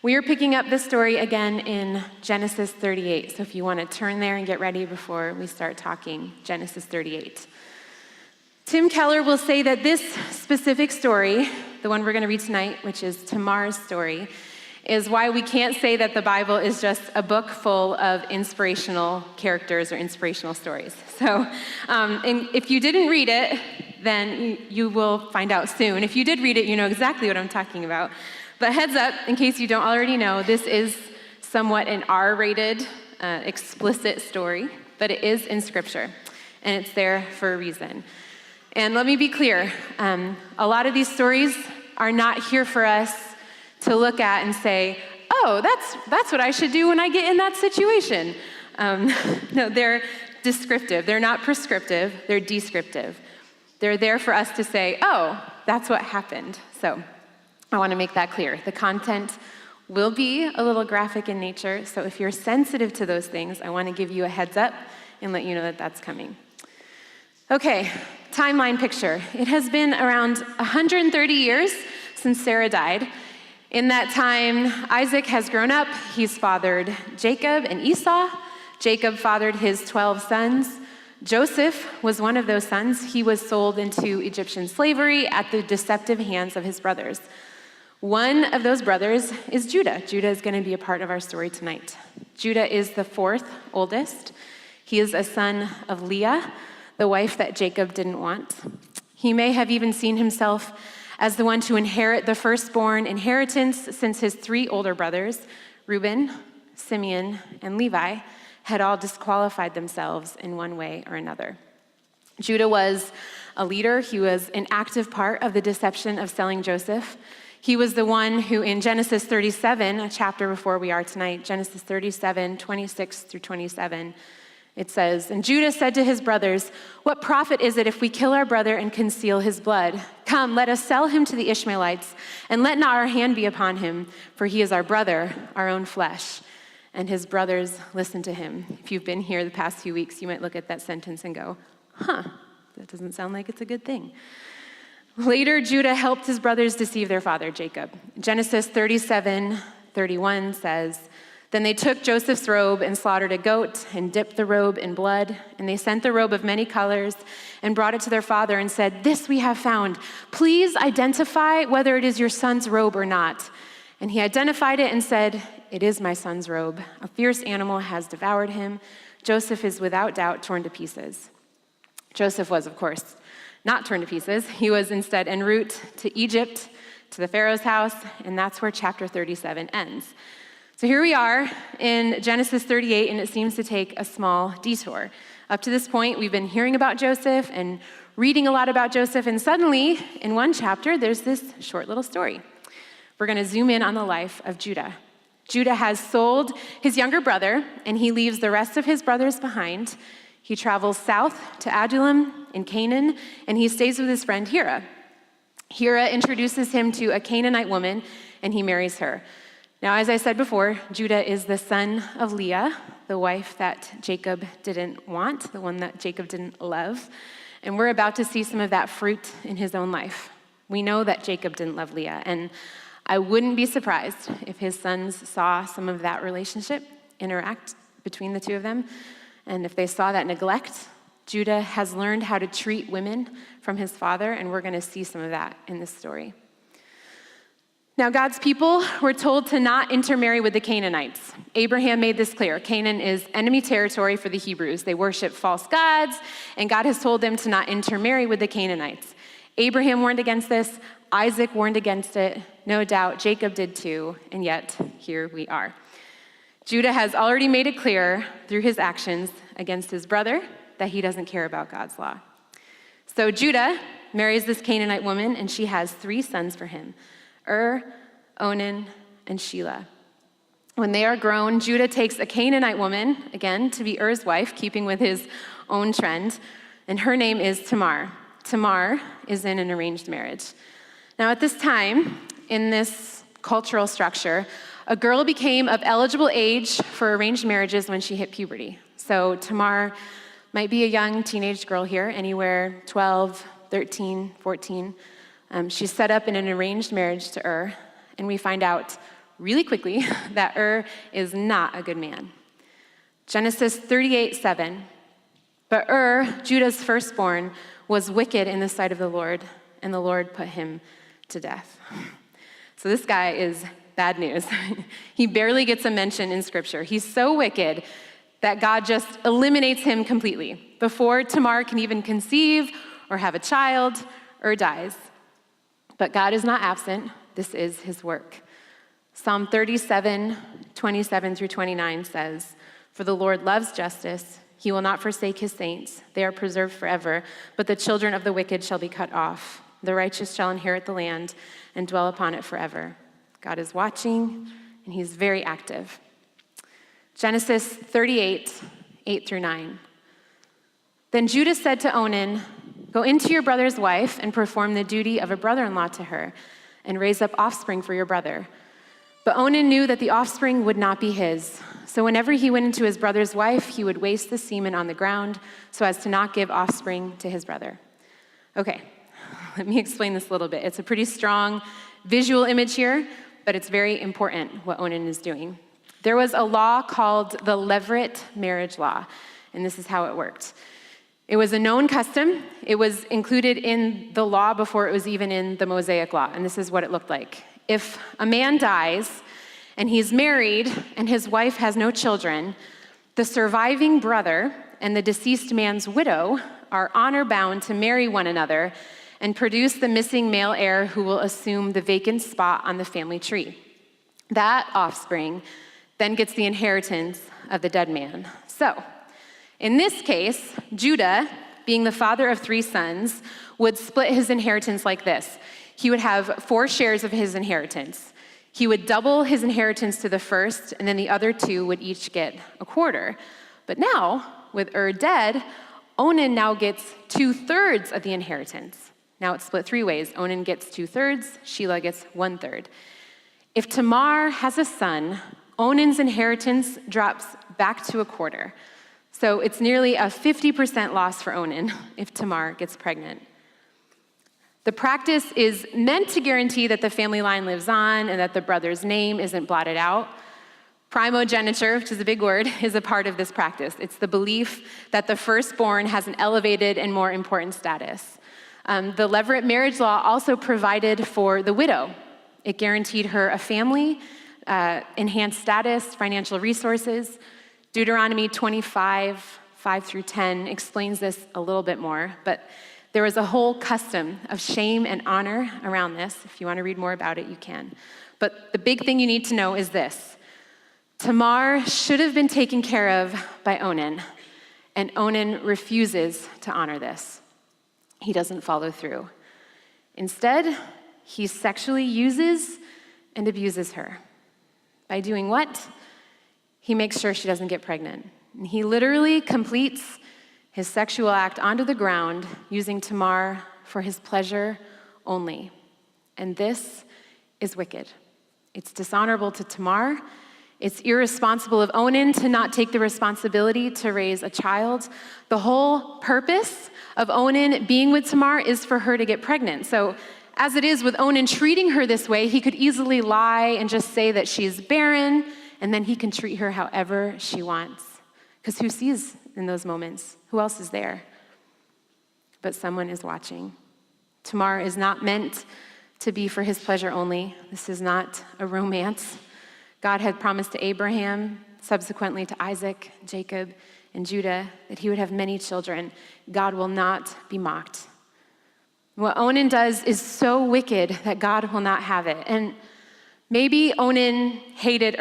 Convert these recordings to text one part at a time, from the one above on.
We are picking up this story again in Genesis 38. So if you want to turn there and get ready before we start talking, Genesis 38. Tim Keller will say that this specific story, the one we're going to read tonight, which is Tamar's story, is why we can't say that the Bible is just a book full of inspirational characters or inspirational stories. So and if you didn't read it, then you will find out soon. If you did read it, you know exactly what I'm talking about. But heads up, in case you don't already know, this is somewhat an R-rated, explicit story, but it is in Scripture, and it's there for a reason. And let me be clear, a lot of these stories are not here for us to look at and say, oh, that's what I should do when I get in that situation. No, they're descriptive. They're not prescriptive. They're descriptive. They're there for us to say, oh, that's what happened. So I want to make that clear. The content will be a little graphic in nature, so if you're sensitive to those things, I want to give you a heads up and let you know that that's coming. Okay, timeline picture. It has been around 130 years since Sarah died. In that time, Isaac has grown up. He's fathered Jacob and Esau. Jacob fathered his 12 sons. Joseph was one of those sons. He was sold into Egyptian slavery at the deceptive hands of his brothers. One of those brothers is Judah. Judah is going to be a part of our story tonight. Judah is the fourth oldest. He is a son of Leah, the wife that Jacob didn't want. He may have even seen himself as the one to inherit the firstborn inheritance, since his three older brothers, Reuben, Simeon, and Levi, had all disqualified themselves in one way or another. Judah was a leader. He was an active part of the deception of selling Joseph. He was the one who in Genesis 37, a chapter before we are tonight, Genesis 37, 26 through 27, it says, "And Judah said to his brothers, 'What profit is it if we kill our brother and conceal his blood? Come, let us sell him to the Ishmaelites, and let not our hand be upon him, for he is our brother, our own flesh.' And his brothers listened to him." If you've been here the past few weeks, you might look at that sentence and go, that doesn't sound like it's a good thing. Later, Judah helped his brothers deceive their father, Jacob. Genesis 37:31 says, "Then they took Joseph's robe and slaughtered a goat and dipped the robe in blood. And they sent the robe of many colors and brought it to their father and said, 'This we have found. Please identify whether it is your son's robe or not.' And he identified it and said, 'It is my son's robe. A fierce animal has devoured him. Joseph is without doubt torn to pieces.'" Joseph was, of course, not torn to pieces. He was instead en route to Egypt, to the Pharaoh's house, and that's where chapter 37 ends. So here we are in Genesis 38, and it seems to take a small detour. Up to this point, we've been hearing about Joseph and reading a lot about Joseph, and suddenly, in one chapter, there's this short little story. We're going to zoom in on the life of Judah. Judah has sold his younger brother, and he leaves the rest of his brothers behind. He travels south to Adullam in Canaan, and he stays with his friend Hira. Hira introduces him to a Canaanite woman, and he marries her. Now, as I said before, Judah is the son of Leah, the wife that Jacob didn't want, the one that Jacob didn't love. And we're about to see some of that fruit in his own life. We know that Jacob didn't love Leah, and I wouldn't be surprised if his sons saw some of that relationship interact between the two of them. And if they saw that neglect, Judah has learned how to treat women from his father, and we're going to see some of that in this story. Now, God's people were told to not intermarry with the Canaanites. Abraham made this clear. Canaan is enemy territory for the Hebrews. They worship false gods, and God has told them to not intermarry with the Canaanites. Abraham warned against this. Isaac warned against it. No doubt Jacob did too, and yet here we are. Judah has already made it clear through his actions against his brother that he doesn't care about God's law. So Judah marries this Canaanite woman, and she has 3 sons for him, Onan, and Shelah. When they are grown, Judah takes a Canaanite woman, again, to be Er's wife, keeping with his own trend, and her name is Tamar. Tamar is in an arranged marriage. Now, at this time, in this cultural structure, a girl became of eligible age for arranged marriages when she hit puberty. So Tamar might be a young teenage girl here, anywhere 12, 13, 14. She's set up in an arranged marriage to and we find out really quickly that is not a good man. Genesis 38:7. But Judah's firstborn, was wicked in the sight of the Lord, and the Lord put him to death. So this guy is bad news. He barely gets a mention in Scripture. He's so wicked that God just eliminates him completely. Before Tamar can even conceive or have a child, dies. But God is not absent. This is his work. Psalm 37:27-29 says, "For the Lord loves justice. He will not forsake his saints. They are preserved forever, but the children of the wicked shall be cut off. The righteous shall inherit the land and dwell upon it forever." God is watching, and he's very active. Genesis 38:8-9. Then Judah said to Onan, "Go into your brother's wife and perform the duty of a brother-in-law to her, and raise up offspring for your brother." But Onan knew that the offspring would not be his. So whenever he went into his brother's wife, he would waste the semen on the ground so as to not give offspring to his brother. Okay, let me explain this a little bit. It's a pretty strong visual image here, but it's very important what Onan is doing. There was a law called the Levirate marriage law, and this is how it worked. It was a known custom. It was included in the law before it was even in the Mosaic law, and this is what it looked like. If a man dies and he's married and his wife has no children, the surviving brother and the deceased man's widow are honor-bound to marry one another and produce the missing male heir who will assume the vacant spot on the family tree. That offspring then gets the inheritance of the dead man. So, in this case, Judah, being the father of 3 sons, would split his inheritance like this. He would have 4 shares of his inheritance. He would double his inheritance to the first, and then the other 2 would each get a quarter. But now, with dead, Onan now gets 2/3 of the inheritance. Now it's split 3 ways. Onan gets 2/3, Shelah gets 1/3. If Tamar has a son, Onan's inheritance drops back to a quarter. So it's nearly a 50% loss for Onan if Tamar gets pregnant. The practice is meant to guarantee that the family line lives on and that the brother's name isn't blotted out. Primogeniture, which is a big word, is a part of this practice. It's the belief that the firstborn has an elevated and more important status. The Levirate marriage law also provided for the widow. It guaranteed her a family, enhanced status, financial resources. Deuteronomy 25:5-10 explains this a little bit more, but there was a whole custom of shame and honor around this. If you want to read more about it, you can. But the big thing you need to know is this. Tamar should have been taken care of by Onan, and Onan refuses to honor this. He doesn't follow through. Instead, he sexually uses and abuses her. By doing what? He makes sure she doesn't get pregnant. And he literally completes his sexual act onto the ground using Tamar for his pleasure only. And this is wicked. It's dishonorable to Tamar. It's irresponsible of Onan to not take the responsibility to raise a child. The whole purpose of Onan being with Tamar is for her to get pregnant. So as it is with Onan treating her this way, he could easily lie and just say that she's barren, and then he can treat her however she wants. Because who sees in those moments? Who else is there? But someone is watching. Tamar is not meant to be for his pleasure only. This is not a romance. God had promised to Abraham, subsequently to Isaac, Jacob, and Judah, that he would have many children. God will not be mocked. What Onan does is so wicked that God will not have it. And maybe Onan hated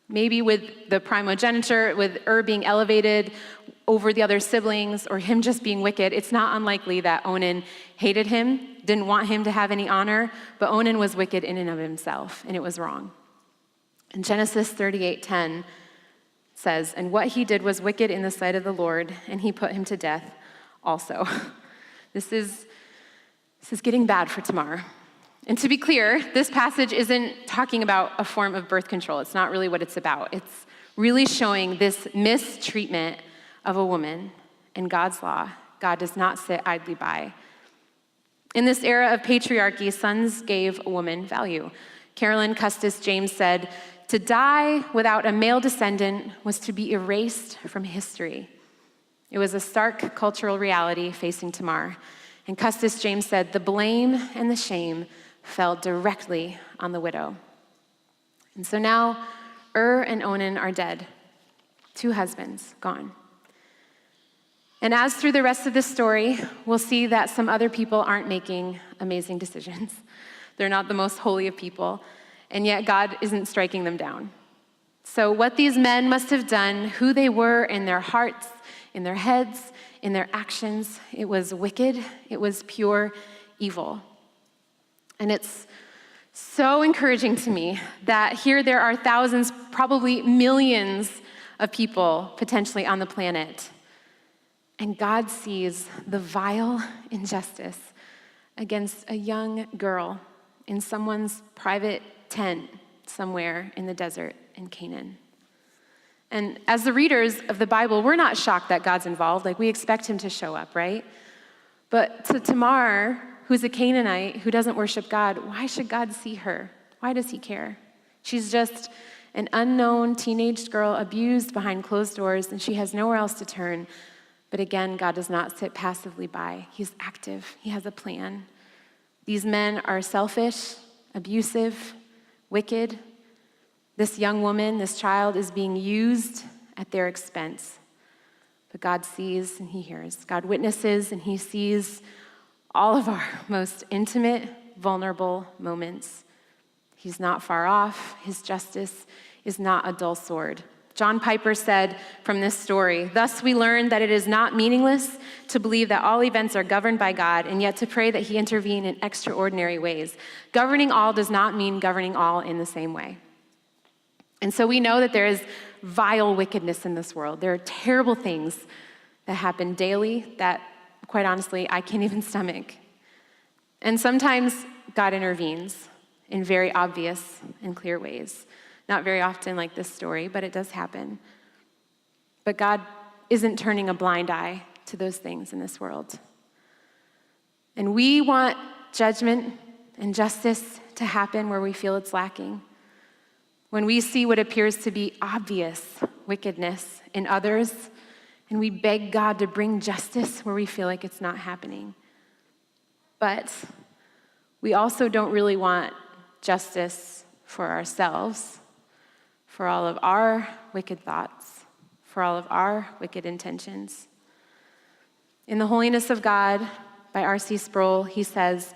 Maybe with the primogeniture, with being elevated over the other siblings, or him just being wicked, it's not unlikely that Onan hated him, didn't want him to have any honor, but Onan was wicked in and of himself, and it was wrong. And Genesis 38:10 says, "And what he did was wicked in the sight of the Lord, and he put him to death also." This is getting bad for Tamar. And to be clear, this passage isn't talking about a form of birth control. It's not really what it's about. It's really showing this mistreatment of a woman in God's law. God does not sit idly by. In this era of patriarchy, sons gave a woman value. Carolyn Custis James said, "To die without a male descendant was to be erased from history." It was a stark cultural reality facing Tamar. And Custis James said, "The blame and the shame fell directly on the widow." And so now, and Onan are dead. 2 husbands gone. And as through the rest of this story, we'll see that some other people aren't making amazing decisions. They're not the most holy of people, and yet God isn't striking them down. So what these men must have done, who they were in their hearts, in their heads, in their actions, it was wicked, it was pure evil. And it's so encouraging to me that here there are thousands, probably millions of people potentially on the planet. And God sees the vile injustice against a young girl in someone's private tent somewhere in the desert in Canaan. And as the readers of the Bible, we're not shocked that God's involved. Like, we expect him to show up, right? But to Tamar, who's a Canaanite who doesn't worship God, why should God see her? Why does he care? She's just an unknown teenage girl abused behind closed doors, and she has nowhere else to turn. But again, God does not sit passively by. He's active. He has a plan. These men are selfish, abusive, wicked. This young woman, this child, is being used at their expense. But God sees and he hears. God witnesses and he sees all of our most intimate, vulnerable moments. He's not far off. His justice is not a dull sword. John Piper said from this story, "Thus we learn that it is not meaningless to believe that all events are governed by God, and yet to pray that he intervene in extraordinary ways. Governing all does not mean governing all in the same way." And so we know that there is vile wickedness in this world. There are terrible things that happen daily that, quite honestly, I can't even stomach. And sometimes God intervenes in very obvious and clear ways. Not very often like this story, but it does happen. But God isn't turning a blind eye to those things in this world. And we want judgment and justice to happen where we feel it's lacking. When we see what appears to be obvious wickedness in others, and we beg God to bring justice where we feel like it's not happening. But we also don't really want justice for ourselves, for all of our wicked thoughts, for all of our wicked intentions. In The Holiness of God by R.C. Sproul, he says,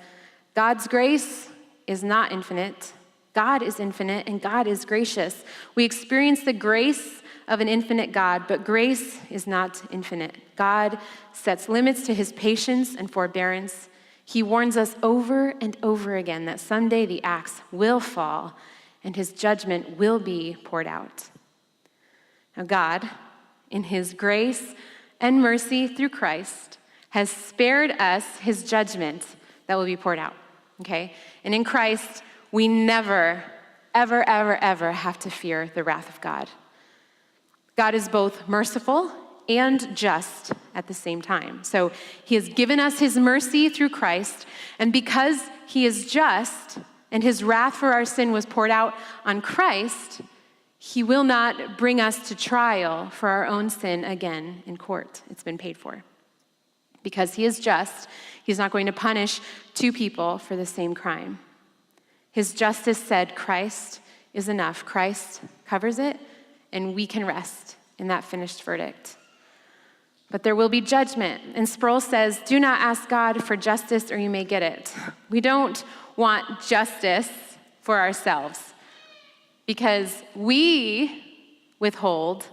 "God's grace is not infinite. God is infinite and God is gracious. We experience the grace of an infinite God, but grace is not infinite. God sets limits to his patience and forbearance. He warns us over and over again that someday the axe will fall and his judgment will be poured out." Now God, in his grace and mercy through Christ, has spared us his judgment that will be poured out, okay? And in Christ, we never, ever, ever, ever have to fear the wrath of God. God is both merciful and just at the same time. So he has given us his mercy through Christ, and because he is just, and his wrath for our sin was poured out on Christ, he will not bring us to trial for our own sin again in court. It's been paid for. Because he is just, he's not going to punish 2 people for the same crime. His justice said Christ is enough. Christ covers it, and we can rest in that finished verdict. But there will be judgment. And Sproul says, "Do not ask God for justice or you may get it." We don't want justice for ourselves because we withhold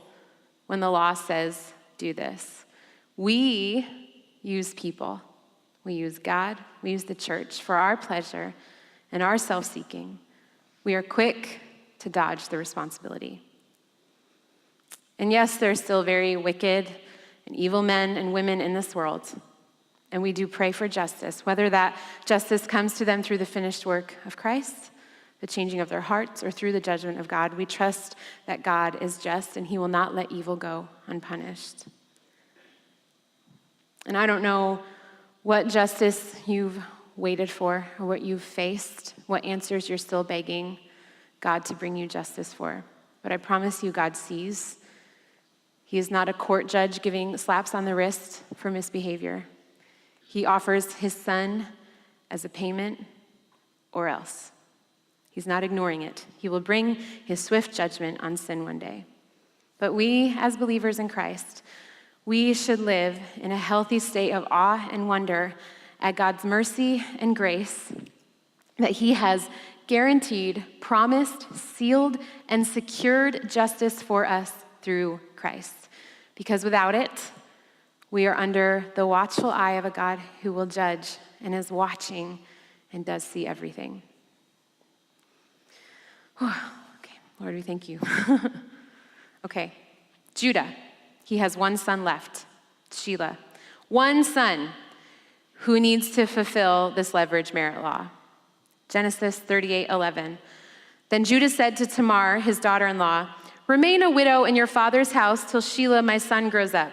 when the law says do this. We use people. We use God. We use the church for our pleasure and our self-seeking. We are quick to dodge the responsibility. And yes, there are still very wicked and evil men and women in this world. And we do pray for justice, whether that justice comes to them through the finished work of Christ, the changing of their hearts, or through the judgment of God. We trust that God is just and he will not let evil go unpunished. And I don't know what justice you've waited for or what you've faced, what answers you're still begging God to bring you justice for. But I promise you, God sees. He is not a court judge giving slaps on the wrist for misbehavior. He offers his son as a payment or else. He's not ignoring it. He will bring his swift judgment on sin one day. But we, as believers in Christ, we should live in a healthy state of awe and wonder at God's mercy and grace that he has guaranteed, promised, sealed, and secured justice for us through Christ. Because without it, we are under the watchful eye of a God who will judge and is watching and does see everything. Whew. Okay, Lord, we thank you. Okay, Judah, he has one son left, Shelah. One son who needs to fulfill this leverage merit law. Genesis 38:11. Then Judah said to Tamar, his daughter-in-law, "Remain a widow in your father's house till Shelah, my son, grows up."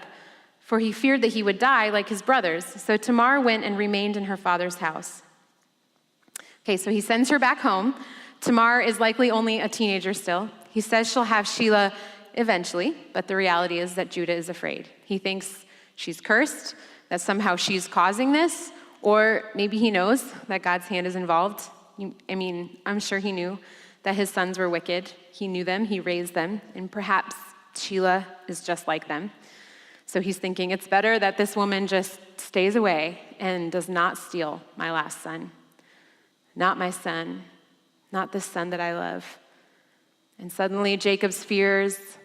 For he feared that he would die like his brothers. So Tamar went and remained in her father's house. Okay, so he sends her back home. Tamar is likely only a teenager still. He says she'll have Shelah eventually, but the reality is that Judah is afraid. He thinks she's cursed, that somehow she's causing this, or maybe he knows that God's hand is involved. I'm sure he knew that his sons were wicked. He knew them, he raised them, and perhaps Shelah is just like them. So he's thinking it's better that this woman just stays away and does not steal my last son. Not my son, not the son that I love. And suddenly Jacob's fears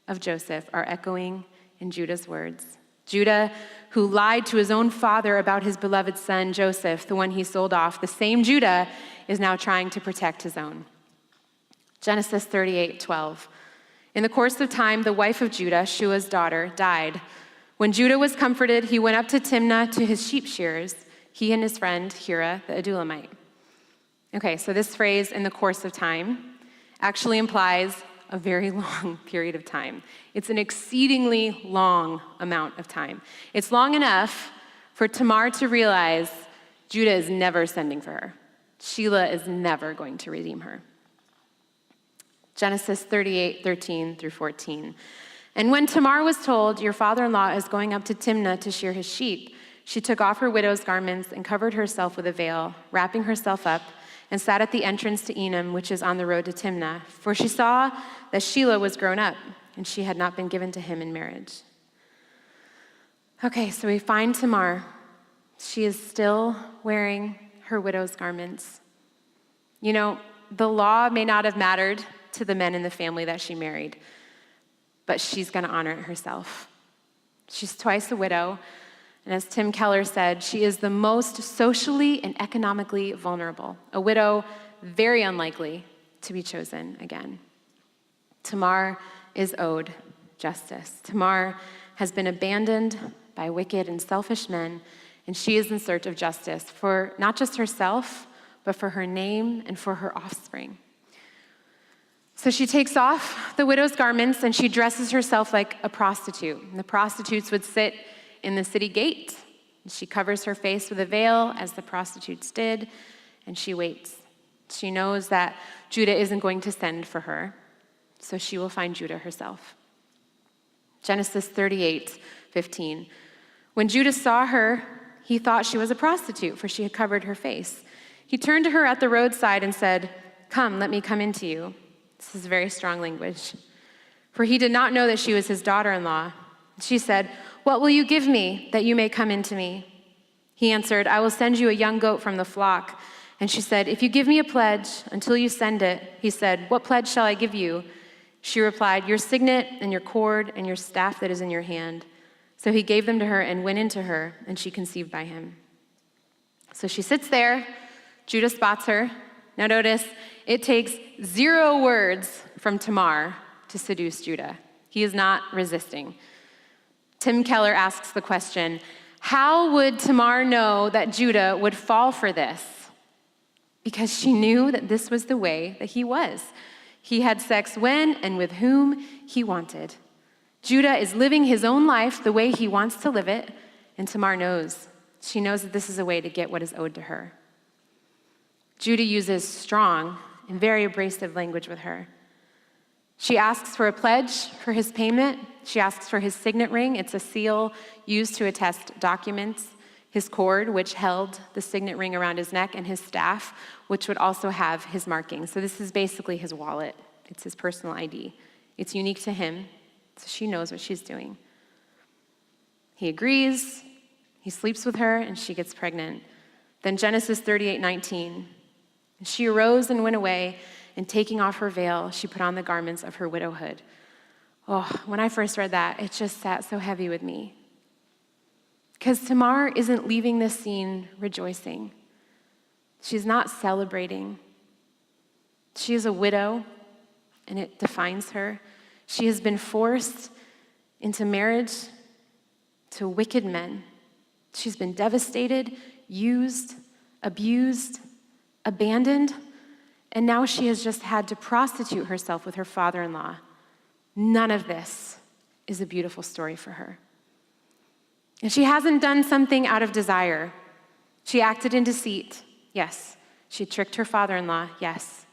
of Joseph are echoing in Judah's words. Judah, who lied to his own father about his beloved son, Joseph, the one he sold off, the same Judah is now trying to protect his own. Genesis 38:12. In the course of time, the wife of Judah, Shua's daughter, died. When Judah was comforted, he went up to Timnah to his sheep shearers, he and his friend Hira, the Adulamite. Okay, so this phrase, in the course of time, actually implies a very long period of time. It's an exceedingly long amount of time. It's long enough for Tamar to realize Judah is never sending for her. Shelah is never going to redeem her. Genesis 38:13 through 14. And when Tamar was told, "Your father-in-law is going up to Timnah to shear his sheep," she took off her widow's garments and covered herself with a veil, wrapping herself up, and sat at the entrance to Onan, which is on the road to Timnah, for she saw that Shelah was grown up, and she had not been given to him in marriage. Okay, so we find Tamar. She is still wearing her widow's garments. You know, the law may not have mattered to the men in the family that she married, but she's going to honor it herself. She's twice a widow, and as Tim Keller said, she is the most socially and economically vulnerable, a widow very unlikely to be chosen again. Tamar is owed justice. Tamar has been abandoned by wicked and selfish men, and she is in search of justice for not just herself, but for her name and for her offspring. So she takes off the widow's garments and she dresses herself like a prostitute. And the prostitutes would sit in the city gate. She covers her face with a veil, as the prostitutes did, and she waits. She knows that Judah isn't going to send for her, so she will find Judah herself. Genesis 38:15. When Judah saw her, he thought she was a prostitute, for she had covered her face. He turned to her at the roadside and said, "Come, let me come into you." This is very strong language. For he did not know that she was his daughter-in-law. She said, "What will you give me that you may come into me?" He answered, "I will send you a young goat from the flock." And she said, "If you give me a pledge until you send it." He said, "What pledge shall I give you?" She replied, "Your signet and your cord and your staff that is in your hand." So he gave them to her and went into her, and she conceived by him. So she sits there. Judah spots her. Now notice, it takes 0 words from Tamar to seduce Judah. He is not resisting. Tim Keller asks the question, how would Tamar know that Judah would fall for this? Because she knew that this was the way that he was. He had sex when and with whom he wanted. Judah is living his own life the way he wants to live it, and Tamar knows. She knows that this is a way to get what is owed to her. Judah uses strong and very abrasive language with her. She asks for a pledge for his payment. She asks for his signet ring. It's a seal used to attest documents. His cord, which held the signet ring around his neck, and his staff, which would also have his markings. So this is basically his wallet. It's his personal ID. It's unique to him, so she knows what she's doing. He agrees. He sleeps with her, and she gets pregnant. Then Genesis 38:19. She arose and went away, and taking off her veil, she put on the garments of her widowhood. Oh, when I first read that, it just sat so heavy with me. Because Tamar isn't leaving this scene rejoicing. She's not celebrating. She is a widow, and it defines her. She has been forced into marriage to wicked men. She's been devastated, used, abused, abandoned, and now she has just had to prostitute herself with her father-in-law. None of this is a beautiful story for her. And she hasn't done something out of desire. She acted in deceit, yes. She tricked her father-in-law, yes.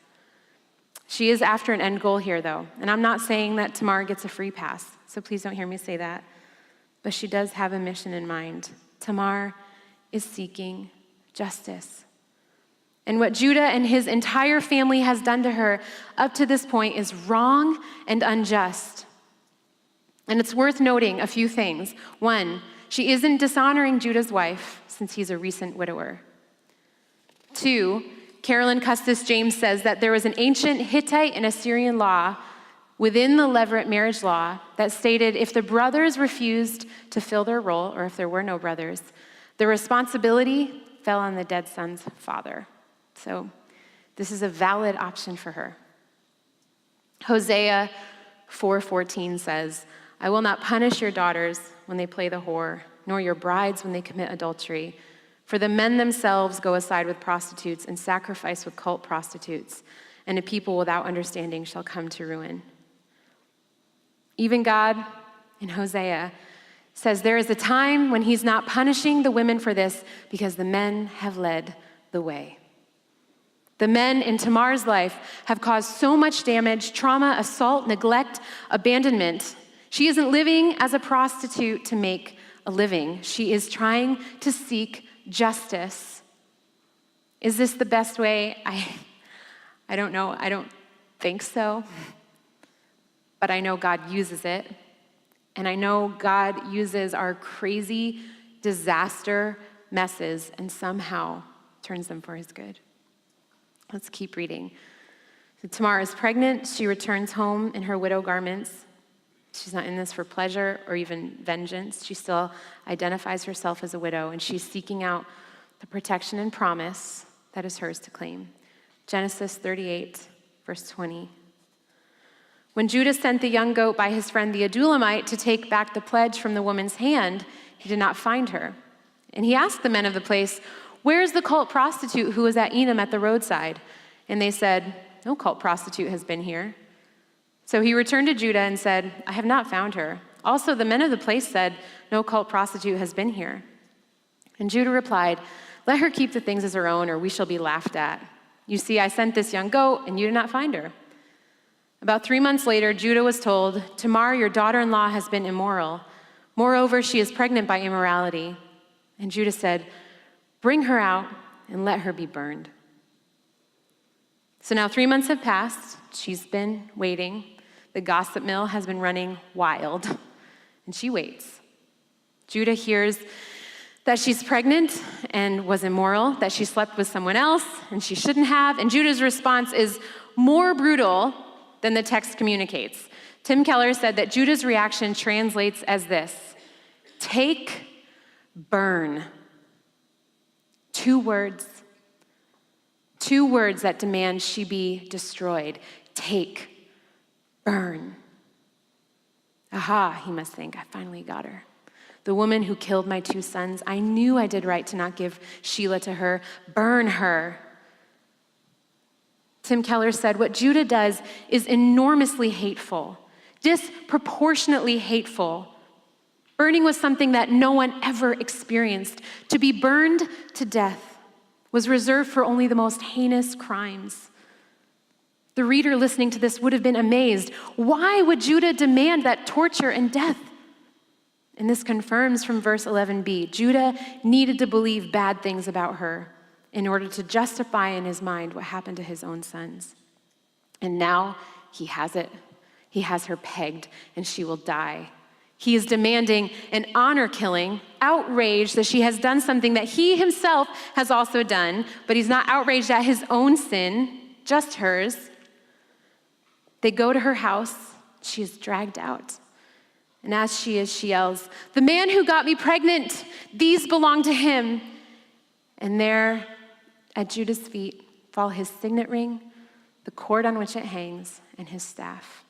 She is after an end goal here, though. And I'm not saying that Tamar gets a free pass, so please don't hear me say that. But she does have a mission in mind. Tamar is seeking justice. And what Judah and his entire family has done to her up to this point is wrong and unjust. And it's worth noting a few things. One, she isn't dishonoring Judah's wife since he's a recent widower. Two, Carolyn Custis James says that there was an ancient Hittite and Assyrian law within the Levirate marriage law that stated if the brothers refused to fill their role, or if there were no brothers, the responsibility fell on the dead son's father. So this is a valid option for her. Hosea 4:14 says, I will not punish your daughters when they play the whore, nor your brides when they commit adultery. For the men themselves go aside with prostitutes and sacrifice with cult prostitutes, and a people without understanding shall come to ruin. Even God in Hosea says there is a time when he's not punishing the women for this because the men have led the way. The men in Tamar's life have caused so much damage, trauma, assault, neglect, abandonment. She isn't living as a prostitute to make a living. She is trying to seek justice. Is this the best way? I don't know. I don't think so. But I know God uses it. And I know God uses our crazy disaster messes and somehow turns them for his good. Let's keep reading. So Tamar is pregnant. She returns home in her widow garments. She's not in this for pleasure or even vengeance. She still identifies herself as a widow, and she's seeking out the protection and promise that is hers to claim. Genesis 38, verse 20. When Judah sent the young goat by his friend the Adulamite to take back the pledge from the woman's hand, he did not find her. And he asked the men of the place, where is the cult prostitute who was at Enam at the roadside? And they said, no cult prostitute has been here. So he returned to Judah and said, I have not found her. Also, the men of the place said, no cult prostitute has been here. And Judah replied, let her keep the things as her own, or we shall be laughed at. You see, I sent this young goat, and you did not find her. About 3 months later, Judah was told, Tamar, your daughter-in-law has been immoral. Moreover, she is pregnant by immorality. And Judah said, bring her out and let her be burned. So now 3 months have passed. She's been waiting. The gossip mill has been running wild, and she waits. Judah hears that she's pregnant and was immoral, that she slept with someone else and she shouldn't have, and Judah's response is more brutal than the text communicates. Tim Keller said that Judah's reaction translates as this: take, burn. Two words that demand she be destroyed. Take, burn. Aha, he must think, I finally got her. The woman who killed my 2 sons, I knew I did right to not give Sheila to her. Burn her. Tim Keller said, what Judah does is enormously hateful, disproportionately hateful. Burning was something that no one ever experienced. To be burned to death was reserved for only the most heinous crimes. The reader listening to this would have been amazed. Why would Judah demand that torture and death? And this confirms from verse 11b, Judah needed to believe bad things about her in order to justify in his mind what happened to his own sons. And now he has it. He has her pegged, and she will die. He is demanding an honor killing, outraged that she has done something that he himself has also done, but he's not outraged at his own sin, just hers. They go to her house. She is dragged out. And as she is, she yells, "The man who got me pregnant, these belong to him." And there at Judah's feet fall his signet ring, the cord on which it hangs, and his staff.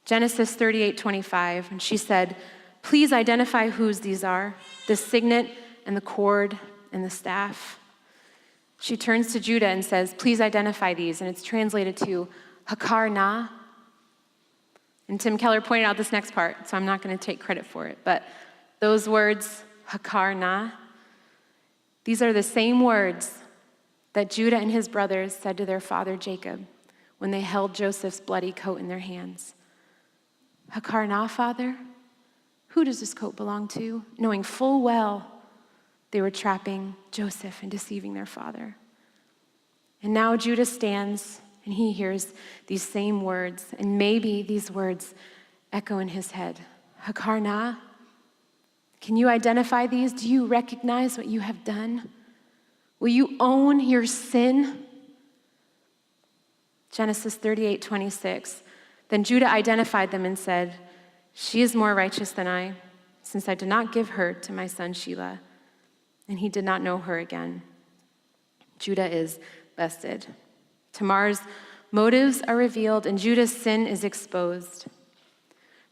Genesis 38:25, and she said, "Please identify whose these are, the signet and the cord and the staff." She turns to Judah and says, "Please identify these," and it's translated to Hakar na. And Tim Keller pointed out this next part, so I'm not going to take credit for it, but those words, Hakar na, these are the same words that Judah and his brothers said to their father Jacob when they held Joseph's bloody coat in their hands. "Hakar na, Father? Who does this coat belong to?" Knowing full well they were trapping Joseph and deceiving their father. And now Judah stands and he hears these same words, and maybe these words echo in his head. "Hakar na? Can you identify these? Do you recognize what you have done? Will you own your sin?" Genesis 38:26. Then Judah identified them and said, "She is more righteous than I, since I did not give her to my son Shelah." And he did not know her again. Judah is bested. Tamar's motives are revealed, and Judah's sin is exposed.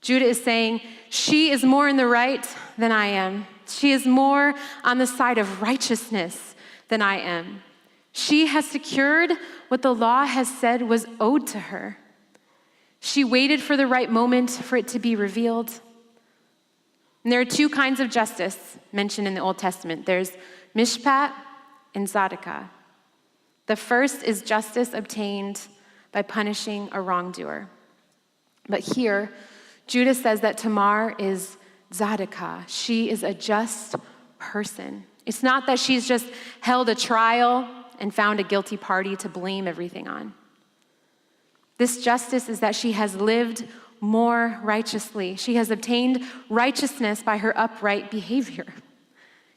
Judah is saying, she is more in the right than I am. She is more on the side of righteousness than I am. She has secured what the law has said was owed to her. She waited for the right moment for it to be revealed. And there are two kinds of justice mentioned in the Old Testament. There's mishpat and tzedakah. The first is justice obtained by punishing a wrongdoer. But here, Judah says that Tamar is tzedakah. She is a just person. It's not that she's just held a trial and found a guilty party to blame everything on. This justice is that she has lived more righteously. She has obtained righteousness by her upright behavior.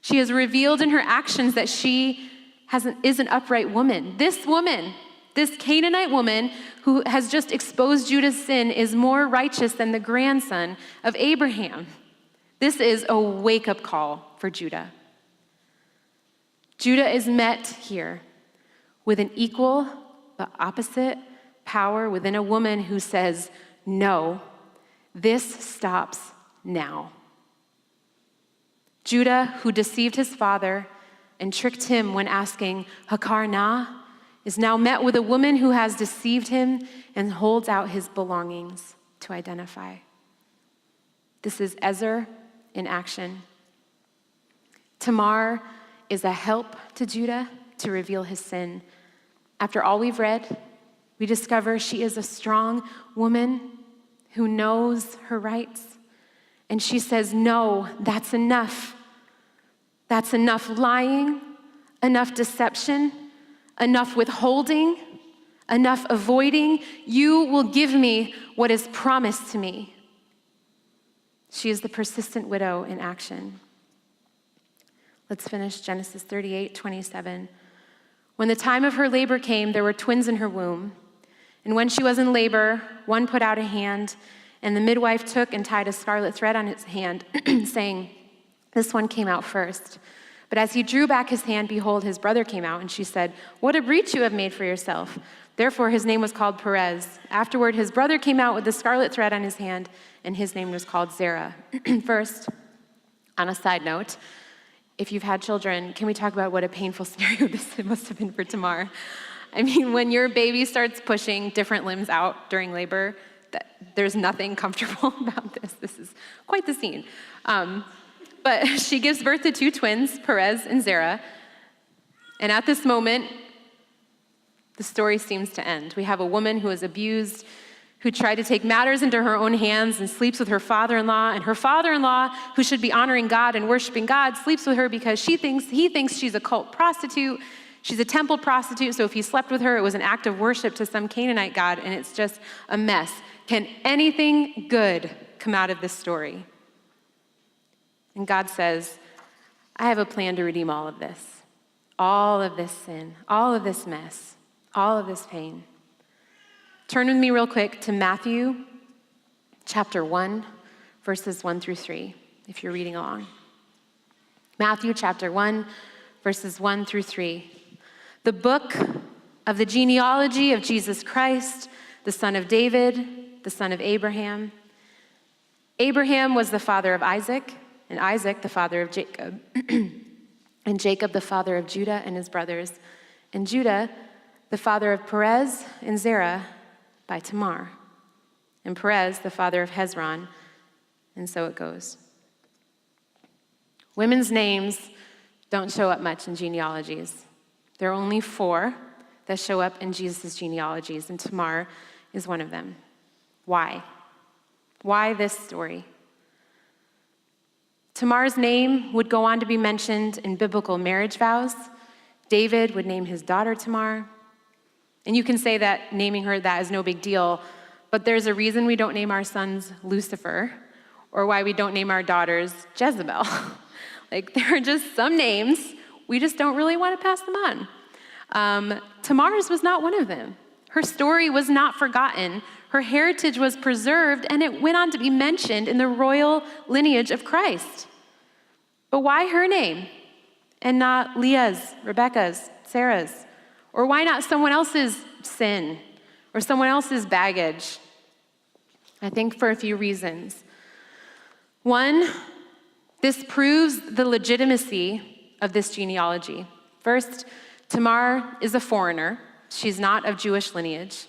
She has revealed in her actions that she is an upright woman. This woman, this Canaanite woman who has just exposed Judah's sin, is more righteous than the grandson of Abraham. This is a wake-up call for Judah. Judah is met here with an equal but opposite power within a woman who says, "No, this stops now." Judah, who deceived his father and tricked him when asking, "Hakar na?" is now met with a woman who has deceived him and holds out his belongings to identify. This is Ezer in action. Tamar is a help to Judah to reveal his sin. After all we've read, we discover she is a strong woman who knows her rights. And she says, "No, that's enough. That's enough lying, enough deception, enough withholding, enough avoiding. You will give me what is promised to me." She is the persistent widow in action. Let's finish Genesis 38:27. When the time of her labor came, there were twins in her womb. And when she was in labor, one put out a hand, and the midwife took and tied a scarlet thread on his hand, saying, "This one came out first." But as he drew back his hand, behold, his brother came out, and she said, "What a breach you have made for yourself." Therefore his name was called Perez. Afterward, his brother came out with the scarlet thread on his hand, and his name was called Zerah. First, on a side note, if you've had children, can we talk about what a painful scenario this must have been for Tamar? I mean, when your baby starts pushing different limbs out during labor, there's nothing comfortable about this. This is quite the scene. But she gives birth to two twins, Perez and Zerah. And at this moment, the story seems to end. We have a woman who is abused, who tried to take matters into her own hands and sleeps with her father-in-law, and her father-in-law, who should be honoring God and worshiping God, sleeps with her because he thinks she's a cult prostitute. She's a temple prostitute, so if he slept with her, it was an act of worship to some Canaanite god, and it's just a mess. Can anything good come out of this story? And God says, I have a plan to redeem all of this sin, all of this mess, all of this pain. Turn with me real quick to Matthew chapter 1, verses 1 through 3, if you're reading along. Matthew chapter 1, verses 1 through 3. The book of the genealogy of Jesus Christ, the son of David, the son of Abraham. Abraham was the father of Isaac, and Isaac the father of Jacob, and Jacob the father of Judah and his brothers, and Judah the father of Perez and Zerah by Tamar, and Perez the father of Hezron, and so it goes. Women's names don't show up much in genealogies. There are only 4 that show up in Jesus' genealogies, and Tamar is one of them. Why? Why this story? Tamar's name would go on to be mentioned in biblical marriage vows. David would name his daughter Tamar. And you can say that naming her that is no big deal, but there's a reason we don't name our sons Lucifer, or why we don't name our daughters Jezebel. Like, there are just some names, we just don't really want to pass them on. Tamar's was not one of them. Her story was not forgotten. Her heritage was preserved, and it went on to be mentioned in the royal lineage of Christ. But why her name and not Leah's, Rebecca's, Sarah's? Or why not someone else's sin or someone else's baggage? I think for a few reasons. One, this proves the legitimacy of this genealogy. First, Tamar is a foreigner. She's not of Jewish lineage.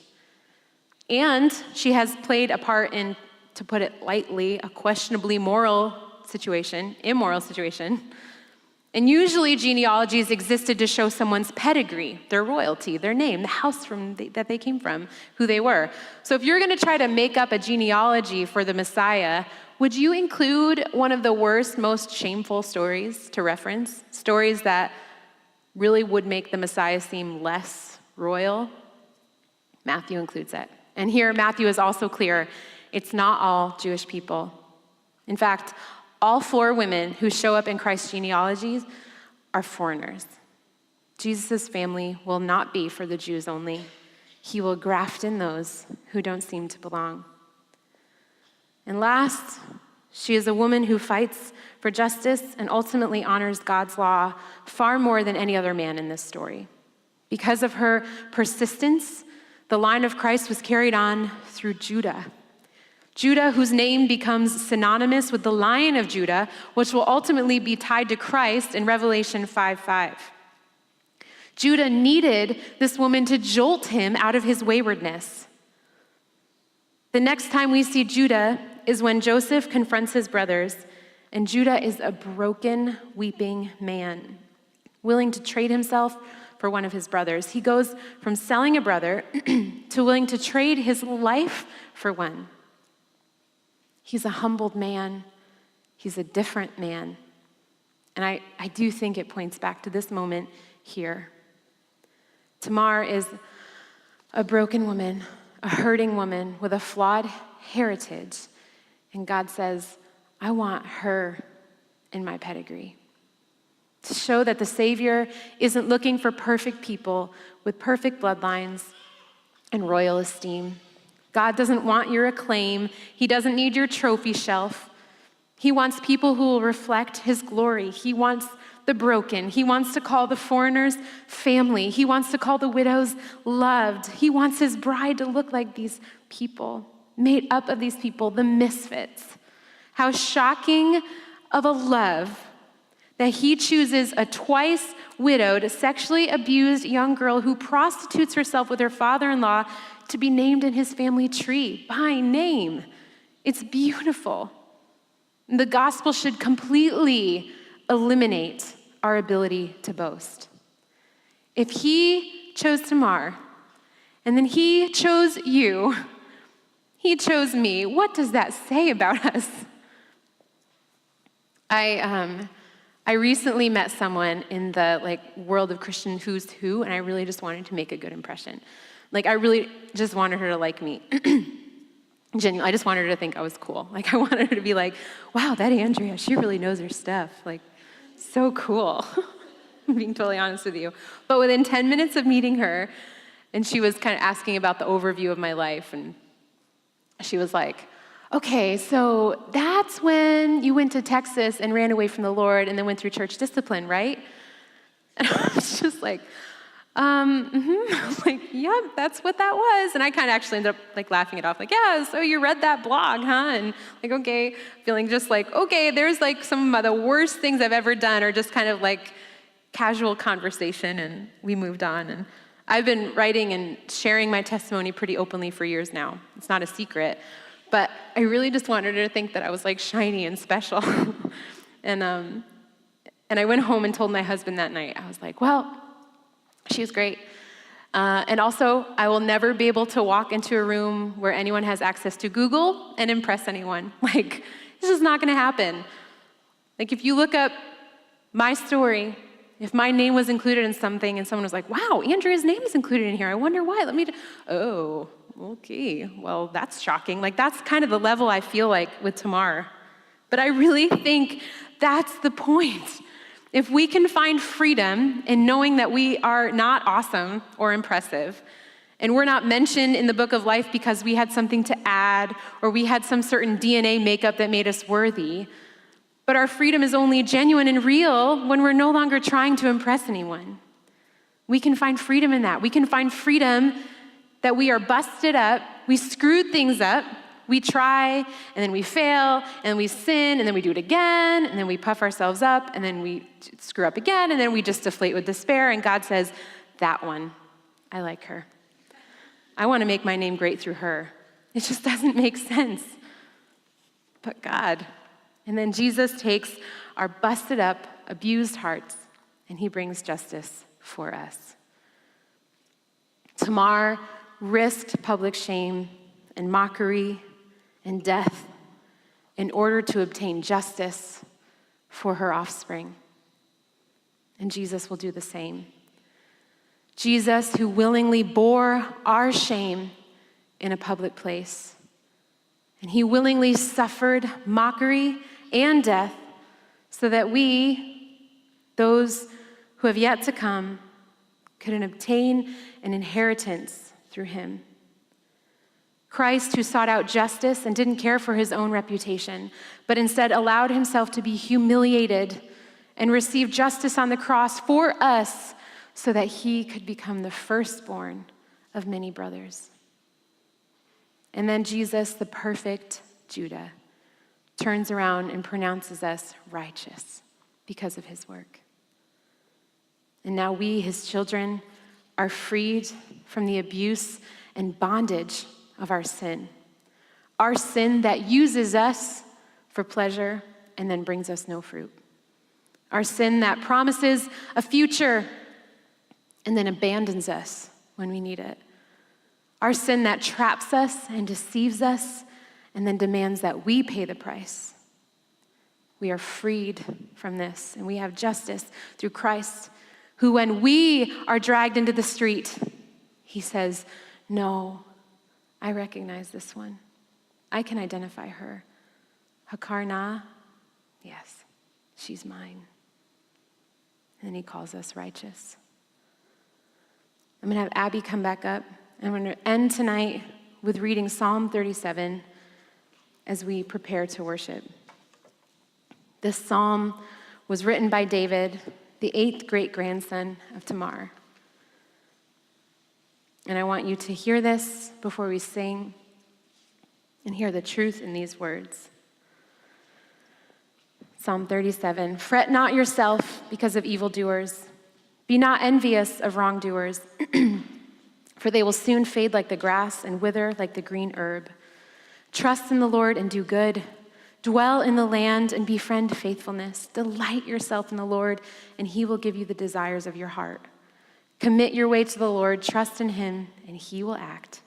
And she has played a part in, to put it lightly, a questionably immoral situation. And usually genealogies existed to show someone's pedigree, their royalty, their name, the house that they came from, who they were. So if you're going to try to make up a genealogy for the Messiah, would you include one of the worst, most shameful stories to reference? Stories that really would make the Messiah seem less royal? Matthew includes it. And here Matthew is also clear, it's not all Jewish people. In fact, all 4 women who show up in Christ's genealogies are foreigners. Jesus' family will not be for the Jews only. He will graft in those who don't seem to belong. And last, she is a woman who fights for justice and ultimately honors God's law far more than any other man in this story. Because of her persistence, the line of Christ was carried on through Judah. Judah, whose name becomes synonymous with the Lion of Judah, which will ultimately be tied to Christ in Revelation 5:5. Judah needed this woman to jolt him out of his waywardness. The next time we see Judah is when Joseph confronts his brothers, and Judah is a broken, weeping man, willing to trade himself for one of his brothers. He goes from selling a brother to willing to trade his life for one. He's a humbled man. He's a different man. And I do think it points back to this moment here. Tamar is a broken woman, a hurting woman with a flawed heritage. And God says, I want her in my pedigree. To show that the Savior isn't looking for perfect people with perfect bloodlines and royal esteem. God doesn't want your acclaim. He doesn't need your trophy shelf. He wants people who will reflect his glory. He wants the broken. He wants to call the foreigners family. He wants to call the widows loved. He wants his bride to look like these people, made up of these people, the misfits. How shocking of a love that he chooses a twice widowed, sexually abused young girl who prostitutes herself with her father-in-law to be named in his family tree by name. It's beautiful. The gospel should completely eliminate our ability to boast. If he chose Tamar, and then he chose you, he chose me, what does that say about us? I recently met someone in the world of Christian who's who, and I really just wanted to make a good impression. I really just wanted her to like me. Genuinely, I just wanted her to think I was cool. I wanted her to be like, wow, that Andrea, she really knows her stuff. So cool. I'm being totally honest with you. But within 10 minutes of meeting her, and she was kind of asking about the overview of my life, and she was like, okay, so that's when you went to Texas and ran away from the Lord and then went through church discipline, right? And I was just like, yeah, that's what that was. And I kind of actually ended up laughing it off, yeah, so you read that blog, huh? And okay, feeling just okay, there's some of the worst things I've ever done, or just kind of casual conversation, and we moved on. And I've been writing and sharing my testimony pretty openly for years now. It's not a secret, but I really just wanted her to think that I was shiny and special. And I went home and told my husband that night. I was like, well, she was great. And also, I will never be able to walk into a room where anyone has access to Google and impress anyone. This is not gonna happen. If you look up my story, if my name was included in something and someone was like, wow, Andrea's name is included in here, I wonder why, oh, okay, well, that's shocking. That's kind of the level I feel with Tamar. But I really think that's the point. If we can find freedom in knowing that we are not awesome or impressive, and we're not mentioned in the book of life because we had something to add, or we had some certain DNA makeup that made us worthy, but our freedom is only genuine and real when we're no longer trying to impress anyone. We can find freedom in that. We can find freedom that we are busted up, we screwed things up, we try, and then we fail, and we sin, and then we do it again, and then we puff ourselves up, and then we screw up again, and then we just deflate with despair, and God says, that one, I like her. I want to make my name great through her. It just doesn't make sense. But God. And then Jesus takes our busted up, abused hearts, and he brings justice for us. Tamar risked public shame and mockery and death in order to obtain justice for her offspring. And Jesus will do the same. Jesus, who willingly bore our shame in a public place, and he willingly suffered mockery and death so that we, those who have yet to come, could obtain an inheritance through him. Christ, who sought out justice and didn't care for his own reputation, but instead allowed himself to be humiliated and receive justice on the cross for us so that he could become the firstborn of many brothers. And then Jesus, the perfect Judah, turns around and pronounces us righteous because of his work. And now we, his children, are freed from the abuse and bondage of our sin that uses us for pleasure and then brings us no fruit. Our sin that promises a future and then abandons us when we need it. Our sin that traps us and deceives us and then demands that we pay the price. We are freed from this, and we have justice through Christ, who, when we are dragged into the street, he says, no, I recognize this one. I can identify her. Hakarna, yes, she's mine. And then he calls us righteous. I'm going to have Abby come back up. I'm going to end tonight with reading Psalm 37 as we prepare to worship. This psalm was written by David, the 8th great-grandson of Tamar. And I want you to hear this before we sing and hear the truth in these words. Psalm 37, fret not yourself because of evildoers. Be not envious of wrongdoers, for they will soon fade like the grass and wither like the green herb. Trust in the Lord and do good. Dwell in the land and befriend faithfulness. Delight yourself in the Lord, and he will give you the desires of your heart. Commit your way to the Lord, trust in him, and he will act.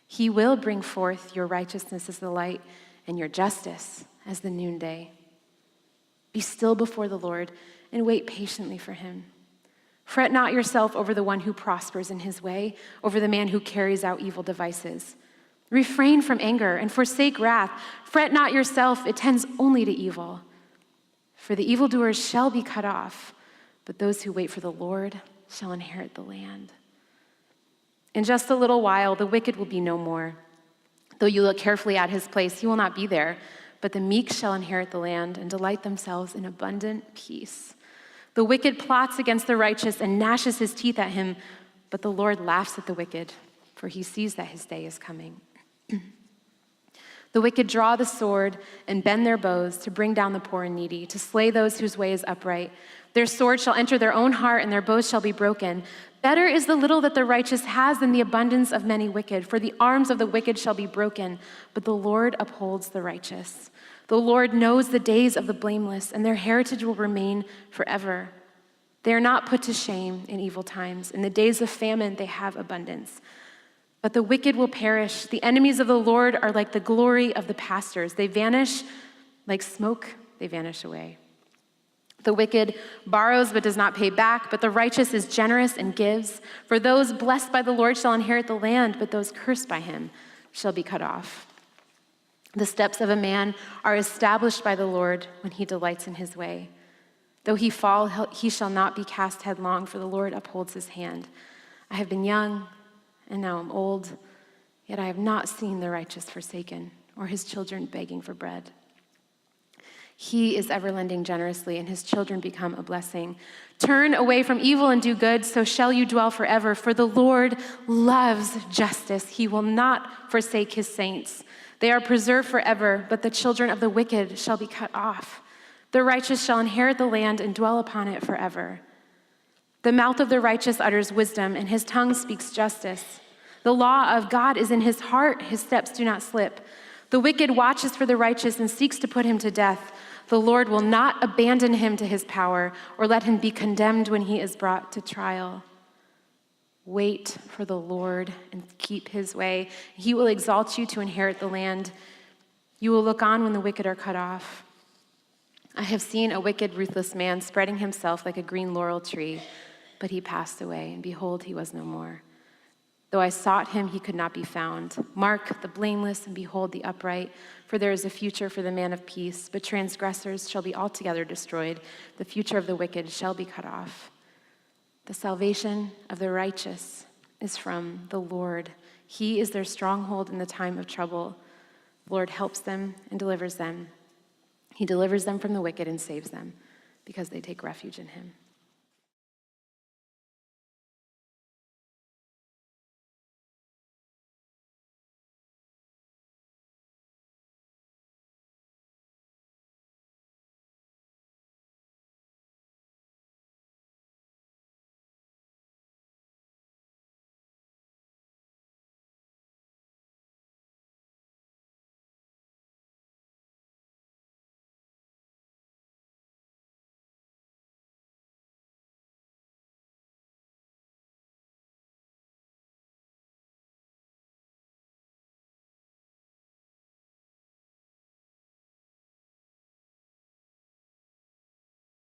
He will bring forth your righteousness as the light and your justice as the noonday. Be still before the Lord and wait patiently for him. Fret not yourself over the one who prospers in his way, over the man who carries out evil devices. Refrain from anger and forsake wrath. Fret not yourself, it tends only to evil. For the evildoers shall be cut off, but those who wait for the Lord shall inherit the land. In just a little while, the wicked will be no more. Though you look carefully at his place, he will not be there, but the meek shall inherit the land and delight themselves in abundant peace. The wicked plots against the righteous and gnashes his teeth at him, but the Lord laughs at the wicked, for he sees that his day is coming. The wicked draw the sword and bend their bows to bring down the poor and needy, to slay those whose way is upright. Their sword shall enter their own heart, and their bows shall be broken. Better is the little that the righteous has than the abundance of many wicked, for the arms of the wicked shall be broken, but the Lord upholds the righteous. The Lord knows the days of the blameless, and their heritage will remain forever. They are not put to shame in evil times. In the days of famine they have abundance. But the wicked will perish. The enemies of the Lord are like the glory of the pastors. They vanish like smoke, they vanish away. The wicked borrows but does not pay back, but the righteous is generous and gives. For those blessed by the Lord shall inherit the land, but those cursed by him shall be cut off. The steps of a man are established by the Lord when he delights in his way. Though he fall, he shall not be cast headlong, for the Lord upholds his hand. I have been young, and now I'm old, yet I have not seen the righteous forsaken, or his children begging for bread. He is ever lending generously, and his children become a blessing. Turn away from evil and do good, so shall you dwell forever. For the Lord loves justice. He will not forsake his saints. They are preserved forever, but the children of the wicked shall be cut off. The righteous shall inherit the land and dwell upon it forever. The mouth of the righteous utters wisdom, and his tongue speaks justice. The law of God is in his heart. His steps do not slip. The wicked watches for the righteous and seeks to put him to death. The Lord will not abandon him to his power or let him be condemned when he is brought to trial. Wait for the Lord and keep his way. He will exalt you to inherit the land. You will look on when the wicked are cut off. I have seen a wicked, ruthless man spreading himself like a green laurel tree, but he passed away, and behold, he was no more. Though I sought him, he could not be found. Mark the blameless and behold the upright, for there is a future for the man of peace, but transgressors shall be altogether destroyed. The future of the wicked shall be cut off. The salvation of the righteous is from the Lord. He is their stronghold in the time of trouble. The Lord helps them and delivers them. He delivers them from the wicked and saves them because they take refuge in him.